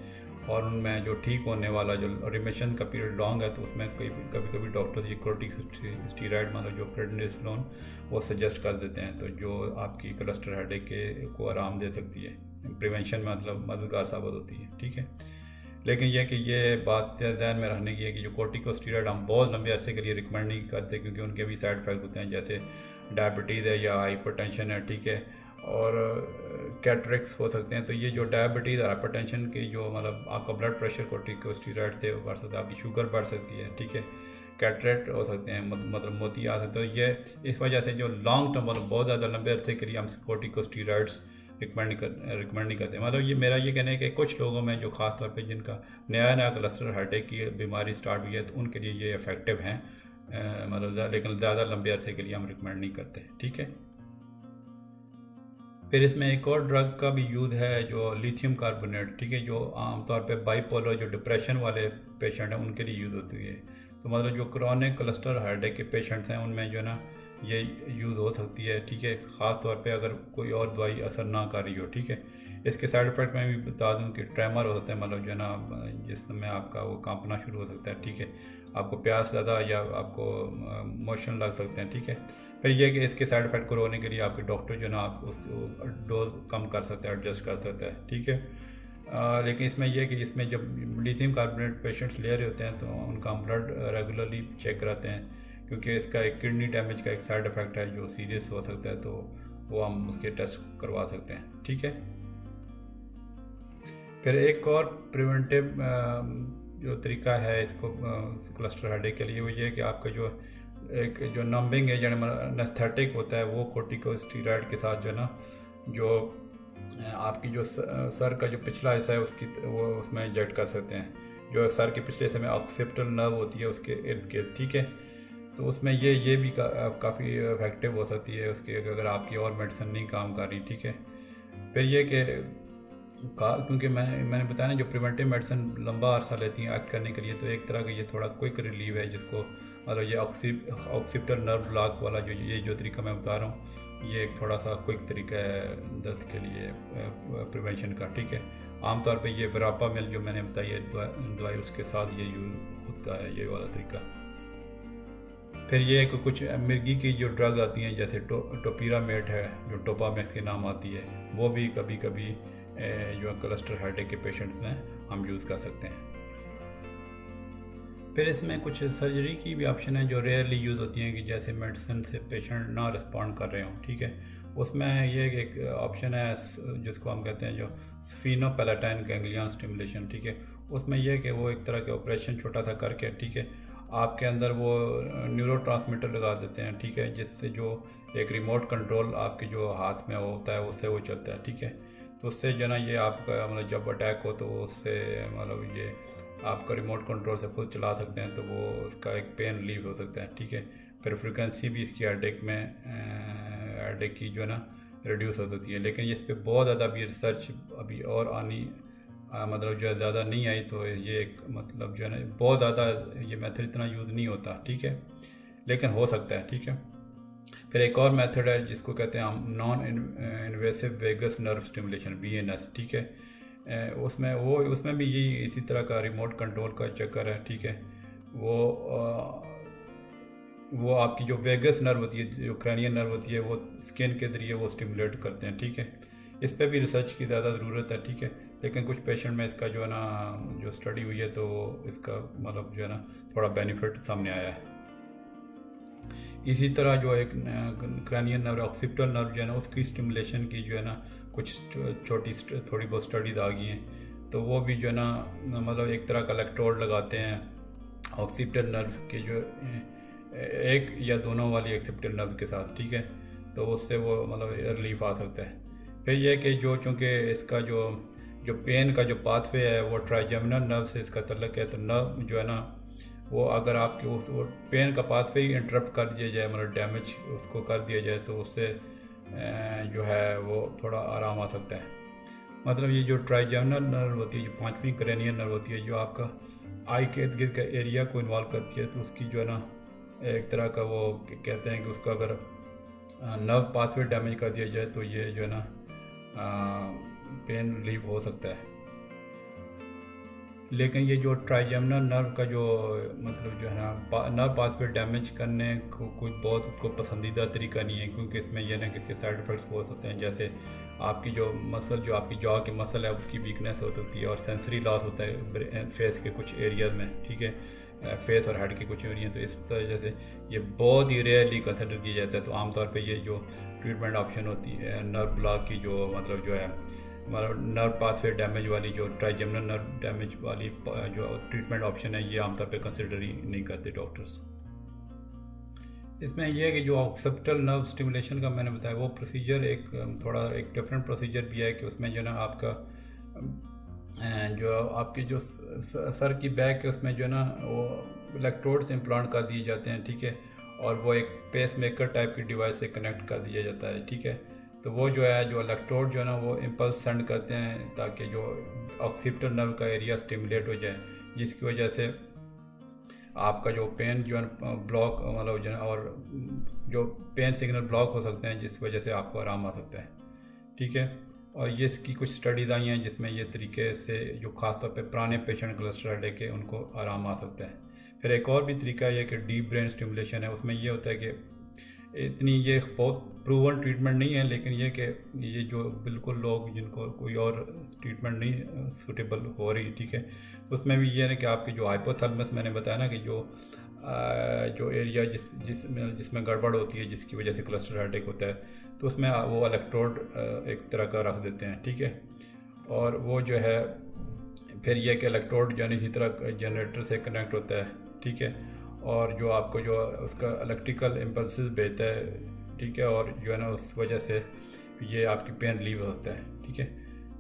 اور ان میں جو ٹھیک ہونے والا جو ریمیشن کا پیریڈ لانگ ہے، تو اس میں کبھی ڈاکٹر یہ کورٹیکوسٹیرائڈ مطلب جو پریڈنسلون وہ سجیسٹ کر دیتے ہیں، تو جو آپ کی کلسٹر ہیڈیک کو آرام دے سکتی ہے، پریونشن میں مطلب مددگار ثابت ہوتی ہے، ٹھیک ہے۔ لیکن یہ کہ یہ بات ذہن میں رکھنے کی ہے کہ جو کورٹیکوسٹیرائڈ ہم بہت لمبے عرصے کے لیے ریکمینڈ نہیں کرتے، کیونکہ ان کے بھی سائڈ افیکٹ ہوتے ہیں، جیسے ڈائبٹیز ہے یا ہائپر ٹینشن ہے، ٹھیک ہے، اور کیٹریکس ہو سکتے ہیں۔ تو یہ جو ڈائبٹیز اور ہائپر ٹینشن کی جو مطلب آپ کا بلڈ پریشر کورٹیکوسٹیرائڈ سے بڑھ سکتا ہے، آپ کی شوگر بڑھ سکتی ہے، ٹھیک ہے، کیٹریکٹ ہو سکتے ہیں، مطلب موتی آ سکتے ہیں۔ یہ اس وجہ سے جو لانگ ٹرم مطلب بہت زیادہ لمبے عرصے کے لیے ہم کورٹیکوسٹیرائڈس ریکمینڈ نہیں کرتے۔ مطلب یہ میرا یہ کہنا ہے کہ کچھ لوگوں میں جو خاص طور پہ جن کا نیا کلسٹر ہیڈیک کی بیماری سٹارٹ ہوئی ہے، تو ان کے لیے یہ افیکٹو ہیں، مطلب لیکن زیادہ لمبے عرصے کے لیے ہم ریکمینڈ نہیں کرتے، ٹھیک ہے۔ پھر اس میں ایک اور ڈرگ کا بھی یوز ہے جو لیتھیم کاربونیٹ، ٹھیک ہے، جو عام طور پہ بائی پولر جو ڈپریشن والے پیشنٹ ہیں ان کے لیے یوز ہوتی ہے۔ تو مطلب جو کرونک کلسٹر ہیڈیک کے پیشنٹس ہیں ان میں جو ہے نا یہ یوز ہو سکتی ہے، ٹھیک ہے، خاص طور پہ اگر کوئی اور دوائی اثر نہ کر رہی ہو، ٹھیک ہے۔ اس کے سائیڈ افیکٹ میں بھی بتا دوں کہ ٹریمر ہو سکتا ہے، مطلب جو ہے نا جس میں آپ کا وہ کانپنا شروع ہو سکتا ہے، ٹھیک ہے، آپ کو پیاس زیادہ یا آپ کو موشن لگ سکتے ہیں، ٹھیک ہے۔ پھر یہ کہ اس کے سائیڈ افیکٹ کو روکنے کے لیے آپ کے ڈاکٹر جو ہے نا آپ اس کو ڈوز کم کر سکتے ہیں، ایڈجسٹ کر سکتا ہے، ٹھیک ہے۔ لیکن اس میں یہ کہ اس میں جب لیتھیم کاربونیٹ پیشنٹس لے رہے ہوتے ہیں تو ان کا بلڈ ریگولرلی چیک کراتے ہیں، کیونکہ اس کا ایک کڈنی ڈیمیج کا ایک سائیڈ افیکٹ ہے جو سیریس ہو سکتا ہے، تو وہ ہم اس کے ٹیسٹ کروا سکتے ہیں، ٹھیک ہے۔ پھر ایک اور پریونٹیو جو طریقہ ہے اس کو کلسٹر ہیڈیک کے لیے، وہ یہ ہے کہ آپ کا جو نمبنگ ہے یعنی انستھیٹک ہوتا ہے، وہ کورٹیکوسٹیرائڈ کے ساتھ جو ہے نا جو آپ کی جو سر کا جو پچھلا حصہ ہے وہ اس میں انجیکٹ کر سکتے ہیں، جو سر کے پچھلے حصے میں آکسیپٹل نرو ہوتی ہے اس کے ارد گرد، ٹھیک ہے۔ تو اس میں یہ بھی کافی افیکٹو ہو سکتی ہے اس کی، اگر آپ کی اور میڈیسن نہیں کام کر رہی، ٹھیک ہے۔ پھر یہ کہ کیونکہ میں نے بتایا نا جو پریونٹیو میڈیسن لمبا عرصہ لیتی ہیں ایکٹ کرنے کے لیے، تو ایک طرح کا یہ تھوڑا کوئک ریلیو ہے، جس کو مطلب یہ آکسیپٹل نرو بلاک والا جو طریقہ میں بتا رہا ہوں، یہ ایک تھوڑا سا کوئک طریقہ ہے درد کے لیے پریونشن کا، ٹھیک ہے۔ عام طور پہ یہ وراپا مل جو میں نے بتائی ہے دوائی، اس کے ساتھ یہ یوز ہوتا ہے یہ والا طریقہ۔ پھر یہ کہ کچھ مرگی کی جو ڈرگ آتی ہیں جیسے ٹوپیرامیٹ ہے جو ٹوپامیکس کے نام آتی ہے، وہ بھی کبھی کبھی جو کلسٹر ہیڈیک کے پیشنٹ میں ہم یوز کر سکتے ہیں۔ پھر اس میں کچھ سرجری کی بھی آپشن ہے جو ریئرلی یوز ہوتی ہیں، کہ جیسے میڈیسن سے پیشنٹ نہ رسپونڈ کر رہے ہوں، ٹھیک ہے۔ اس میں یہ ایک آپشن ہے جس کو ہم کہتے ہیں جو سفینو پیلاٹائن گینگلین سٹیمولیشن، ٹھیک ہے۔ اس میں یہ کہ وہ ایک طرح کے آپریشن چھوٹا سا کر کے، ٹھیک ہے، آپ کے اندر وہ نیورو ٹرانسمیٹر لگا دیتے ہیں، ٹھیک ہے، جس سے جو ایک ریموٹ کنٹرول آپ کے جو ہاتھ میں ہوتا ہے اس سے وہ چلتا ہے، ٹھیک ہے۔ تو اس سے جو ہے نا یہ آپ کا مطلب جب اٹیک ہو تو اس سے مطلب یہ آپ کا ریموٹ کنٹرول سے خود چلا سکتے ہیں، تو وہ اس کا ایک پین ریلیو ہو سکتا ہے، ٹھیک ہے۔ پھر فریکوینسی بھی اس کی ہیڈیک کی جو ہے نا ریڈیوس ہو سکتی ہے، لیکن اس پہ بہت زیادہ ابھی ریسرچ ابھی اور آنی مطلب جو ہے زیادہ نہیں آئی، تو یہ ایک مطلب جو ہے نا بہت زیادہ یہ میتھڈ اتنا یوز نہیں ہوتا، ٹھیک ہے، لیکن ہو سکتا ہے، ٹھیک ہے۔ پھر ایک اور میتھڈ ہے جس کو کہتے ہیں ہم نان انویسو ویگس نرو سٹیمولیشن VNS، ٹھیک ہے۔ اس میں بھی یہی اسی طرح کا ریموٹ کنٹرول کا چکر ہے، ٹھیک ہے۔ وہ آپ کی جو ویگس نرو ہوتی ہے، جو کرینین نرو ہوتی ہے، وہ اسکن کے ذریعے وہ سٹیمولیٹ کرتے ہیں، ٹھیک ہے۔ اس پہ بھی ریسرچ کی زیادہ ضرورت ہے، ٹھیک ہے، لیکن کچھ پیشنٹ میں اس کا جو ہے نا جو اسٹڈی ہوئی ہے تو اس کا مطلب جو ہے نا تھوڑا بینیفٹ سامنے آیا ہے۔ اسی طرح جو ایک کرینین نرو آکسیپٹل نرو جو ہے نا اس کی اسٹیمولیشن کی جو ہے نا کچھ تھوڑی بہت اسٹڈیز آ گئی ہیں، تو وہ بھی جو ہے نا مطلب ایک طرح کا الیکٹروڈ لگاتے ہیں آکسیپٹل نرو کے جو ایک یا دونوں والی آکسیپٹل نرو کے ساتھ، ٹھیک ہے، تو اس سے وہ مطلب ریلیف آ سکتا ہے۔ پھر یہ کہ چونکہ اس کا جو پین کا جو پاتھ وے ہے وہ ٹرائیجیمنل نرو سے اس کا تعلق ہے، تو نرو جو ہے نا وہ اگر آپ کے اس پین کا پاتھ وے ہی انٹرپٹ کر دیا جائے، مطلب ڈیمیج اس کو کر دیا جائے، تو اس سے جو ہے وہ تھوڑا آرام آ سکتا ہے۔ مطلب یہ جو ٹرائیجیمنل نرو ہوتی ہے، جو 5ویں کرینین نرو ہوتی ہے، جو آپ کا آئی کے ارد گرد کا ایریا کو انوالو کرتی ہے، تو اس کی جو ہے نا ایک طرح کا وہ کہتے ہیں کہ اس کا اگر نرو پاتھ وے ڈیمیج کر دیا جائے تو یہ جو ہے نا پین ریلیف ہو سکتا ہے۔ لیکن یہ جو ٹرائیجیمنل نرو کا جو مطلب جو ہے نا نرو پاتھ وے ڈیمیج کرنے کو کوئی بہت پسندیدہ طریقہ نہیں ہے، کیونکہ اس میں یہ نا کہ اس کے سائیڈ افیکٹس ہو سکتے ہیں، جیسے آپ کی جو مسل جو آپ کی جا کی مسل ہے اس کی ویکنیس ہو سکتی ہے، اور سینسری لاس ہوتا ہے فیس کے کچھ ایریاز میں، ٹھیک ہے، فیس اور ہیڈ کے کچھ ایریاز، تو اس وجہ سے یہ بہت ہی ریئرلی کنسیڈر کیا جاتا ہے۔ تو عام طور پہ یہ جو ٹریٹمنٹ آپشن ہوتی ہے نرو بلاک کی جو مطلب جو ہے نرو پاتھ وے ڈیمیج والی جو ٹرائیجیمنل نرو ڈیمیج والی جو ٹریٹمنٹ آپشن ہے، یہ عام طور پہ کنسیڈر ہی نہیں کرتے ڈاکٹرز۔ اس میں یہ ہے کہ جو آکسیپٹل نرو سٹیمولیشن کا میں نے بتایا وہ پروسیجر تھوڑا ایک ڈفرینٹ پروسیجر بھی ہے، کہ اس میں جو ہے نا آپ کا جو آپ کی جو سر کی بیک ہے اس میں جو ہے نا وہ الیکٹروڈس امپلانٹ کر دیے جاتے ہیں، ٹھیک ہے، اور وہ ایک پیس میکر ٹائپ کی ڈیوائس سے کنیکٹ کر دیا جاتا ہے، ٹھیک ہے۔ تو وہ جو ہے جو الیکٹروڈ جو ہے نا وہ امپلس سینڈ کرتے ہیں تاکہ جو آکسیپٹل نرو کا ایریا سٹیمولیٹ ہو جائے، جس کی وجہ سے آپ کا جو پین جو ہے بلاک مطلب جو ہے اور جو پین سگنل بلاک ہو سکتے ہیں جس وجہ سے آپ کو آرام آ سکتا ہے. ٹھیک ہے. اور یہ اس کی کچھ اسٹڈیز آئی ہیں جس میں یہ طریقے سے جو خاص طور پہ پرانے پیشنٹ کلسٹر ہیڈیک کے ان کو آرام آ سکتا ہے. پھر ایک اور بھی طریقہ یہ کہ ڈیپ برین اسٹیمولیشن ہے. اس میں یہ ہوتا ہے کہ اتنی یہ بہت پروون ٹریٹمنٹ نہیں ہے، لیکن یہ کہ یہ جو بالکل لوگ جن کو کوئی اور ٹریٹمنٹ نہیں سوٹیبل ہو رہی، ٹھیک ہے، اس میں بھی یہ ہے کہ آپ کی جو ہائپوتھیلمس میں نے بتایا نا کہ جو ایریا جس میں گڑبڑ ہوتی ہے جس کی وجہ سے کلسٹر ہیڈیک ہوتا ہے، تو اس میں وہ الیکٹروڈ ایک طرح کا رکھ دیتے ہیں. ٹھیک ہے. اور وہ جو ہے پھر یہ کہ الیکٹروڈ جو ہے اسی طرح جنریٹر سے کنیکٹ ہوتا ہے. ٹھیک ہے. اور جو آپ کو جو اس کا الیکٹریکل امپلسز بھیجتا ہے. ٹھیک ہے. اور جو ہے نا اس وجہ سے یہ آپ کی پین ریلیو ہوتا ہے. ٹھیک ہے.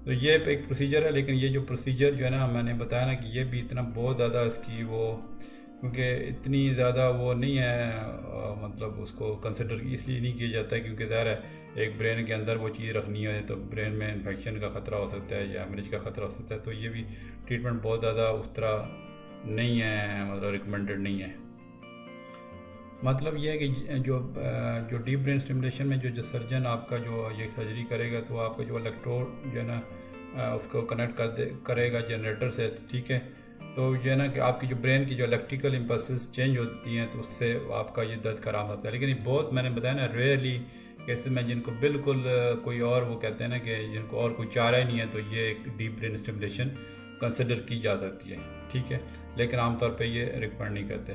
تو یہ ایک پروسیجر ہے، لیکن یہ جو پروسیجر جو ہے نا میں نے بتایا نا کہ یہ بھی اتنا بہت زیادہ اس کی وہ کیونکہ اتنی زیادہ وہ نہیں ہے، مطلب اس کو کنسیڈر اس لیے نہیں کیا جاتا ہے کیونکہ ظاہر ہے ایک برین کے اندر وہ چیز رکھنی ہے تو برین میں انفیکشن کا خطرہ ہو سکتا ہے یا ہیمریج کا خطرہ ہو سکتا ہے. تو یہ بھی ٹریٹمنٹ بہت زیادہ اس طرح نہیں ہے، مطلب ریکمینڈڈ نہیں ہے. مطلب یہ ہے کہ جو ڈیپ برین اسٹیمولیشن میں جو سرجن آپ کا جو یہ سرجری کرے گا تو آپ کا جو الیکٹروڈ جو ہے نا اس کو کنیکٹ کرے گا جنریٹر سے. ٹھیک ہے. تو یہ ہے نا کہ آپ کی جو برین کی جو الیکٹریکل امپلسز چینج ہوتی ہیں تو اس سے آپ کا یہ درد خراب ہوتا ہے. لیکن یہ بہت میں نے بتایا نا ریئرلی کیسے میں جن کو بالکل کوئی اور وہ کہتے ہیں نا کہ جن کو اور کوئی چارہ ہی نہیں ہے تو یہ ایک ڈیپ برین اسٹیمولیشن کنسیڈر کی جا سکتی ہے. ٹھیک ہے. لیکن عام طور پہ یہ ریکمینڈ نہیں کرتے.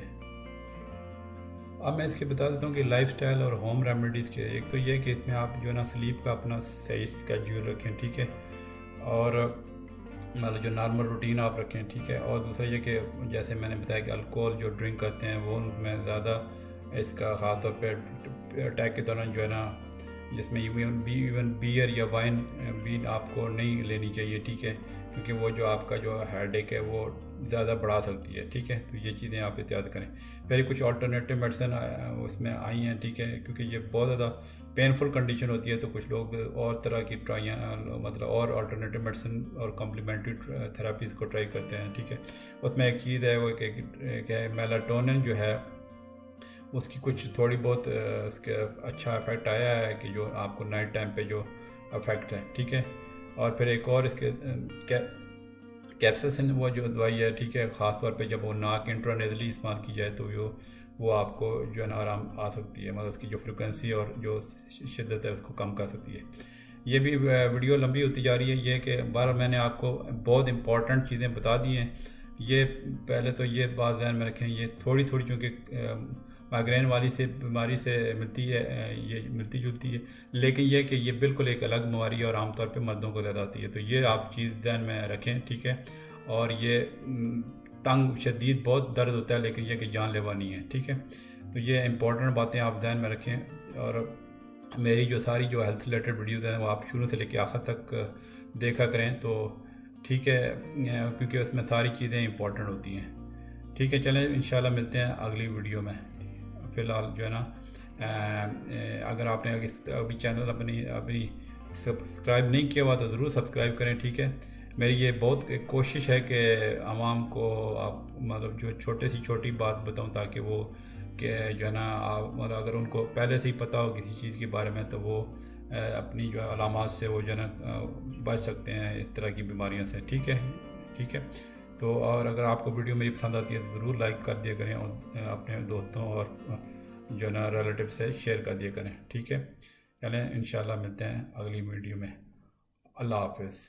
اب میں اس کے بتا دیتا ہوں کہ لائف سٹائل اور ہوم ریمیڈیز کے ایک تو یہ کہ اس میں آپ جو ہے نا سلیپ کا اپنا صحیح اسکیجول رکھیں. ٹھیک ہے. اور مطلب جو نارمل روٹین آپ رکھیں. ٹھیک ہے. اور دوسرا یہ کہ جیسے میں نے بتایا کہ الکوہل جو ڈرنک کرتے ہیں وہ ان میں زیادہ اس کا خاص طور پہ اٹیک کے دوران جو ہے نا جس میں ایون بیئر یا وائن بھی آپ کو نہیں لینی چاہیے. ٹھیک ہے. کیونکہ وہ جو آپ کا جو ہیڈ ایک ہے وہ زیادہ بڑھا سکتی ہے. ٹھیک ہے. تو یہ چیزیں آپ احتیاط کریں. پھر کچھ آلٹرنیٹیو میڈیسن اس میں آئی ہیں. ٹھیک ہے. کیونکہ یہ بہت زیادہ پینفل کنڈیشن ہوتی ہے تو کچھ لوگ اور طرح کی ٹرائیاں مطلب اور آلٹرنیٹیو میڈیسن اور کمپلیمنٹری تھراپیز کو ٹرائی کرتے ہیں. ٹھیک ہے. اس میں ایک چیز ہے وہ کہ میلاٹونن جو ہے اس کی کچھ تھوڑی بہت اس کے اچھا افیکٹ آیا ہے کہ جو آپ کو نائٹ ٹائم پہ جو افیکٹ ہے. ٹھیک ہے. اور پھر ایک اور اس کے کیپسسن وہ جو دوائی ہے. ٹھیک ہے. خاص طور پہ جب وہ ناک انٹرانیزلی استعمال کی جائے تو وہ آپ کو جو ہے نا آرام آ سکتی ہے، مطلب اس کی جو فریکوینسی اور جو شدت ہے اس کو کم کر سکتی ہے. یہ بھی ویڈیو لمبی ہوتی جا رہی ہے. یہ کہ بار میں نے آپ کو بہت امپورٹنٹ چیزیں بتا دی ہیں. یہ پہلے تو یہ بات ذہن میں رکھیں، یہ تھوڑی چونکہ مائگرین والی سے بیماری سے ملتی ہے، یہ ملتی جلتی ہے، لیکن یہ کہ یہ بالکل ایک الگ بیماری ہے اور عام طور پہ مردوں کو زیادہ ہوتی ہے. تو یہ آپ چیز ذہن میں رکھیں. ٹھیک ہے. اور یہ تنگ شدید بہت درد ہوتا ہے لیکن یہ کہ جان لیوا نہیں ہے. ٹھیک ہے. تو یہ امپورٹنٹ باتیں آپ ذہن میں رکھیں. اور میری جو ساری جو ہیلتھ ریلیٹڈ ویڈیوز ہیں وہ آپ شروع سے لے کے آخر تک دیکھا کریں تو ٹھیک ہے، کیونکہ اس میں ساری چیزیں امپورٹنٹ ہوتی ہیں. ٹھیک ہے. چلیں انشاءاللہ ملتے ہیں اگلی ویڈیو میں. فی الحال جو ہے نا اگر آپ نے ابھی چینل اپنی سبسکرائب نہیں کیا ہوا تو ضرور سبسکرائب کریں. ٹھیک ہے. میری یہ بہت کوشش ہے کہ عوام کو آپ مطلب جو چھوٹی بات بتاؤں تاکہ وہ کہ جو ہے نا مطلب اگر ان کو پہلے سے ہی پتہ ہو کسی چیز کے بارے میں تو وہ اپنی جو علامات سے وہ جو ہے نا بچ سکتے ہیں اس طرح کی بیماریوں سے. ٹھیک ہے. ٹھیک ہے. تو اور اگر آپ کو ویڈیو میری پسند آتی ہے تو ضرور لائک کر دیا کریں اور اپنے دوستوں اور جو ہے نا ریلیٹیو سے شیئر کر دیا کریں. ٹھیک ہے. چلیں انشاءاللہ ملتے ہیں اگلی ویڈیو میں. اللہ حافظ.